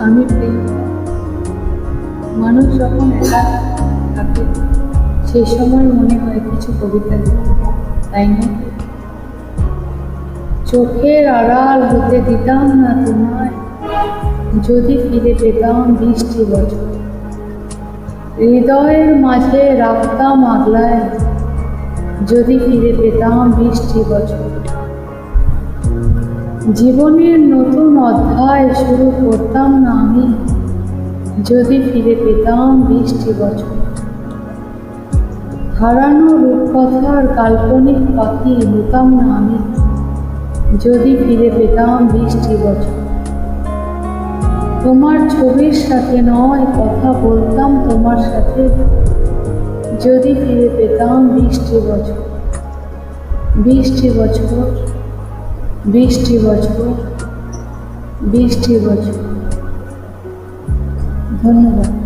আমি প্রেম। মানুষ যখন একা থাকে সেই সময় মনে হয় কিছু কবিতা লিখতে, তাই না? চোখের আড়াল হতে দিতাম না তোমায়, যদি ফিরে পেতাম 20টি বছর। হৃদয়ের মাঝে রাখতাম আগলায়, যদি ফিরে পেতাম 20টি বছর। জীবনের নতুন অধ্যায় শুরু করতাম না আমি, যদি ফিরে পেতাম 20টি বছর। হারানো রূপকথার কাল্পনিক পাখি হতাম না আমি, যদি ফিরে পেতাম 20টি বছর। তোমার ছবির সাথে নয় কথা বলতাম তোমার সাথে, যদি ফিরে পেতাম 20টি বছর। 20টি বছর, 20টি বছর, 20টি বছর। ধন্যবাদ।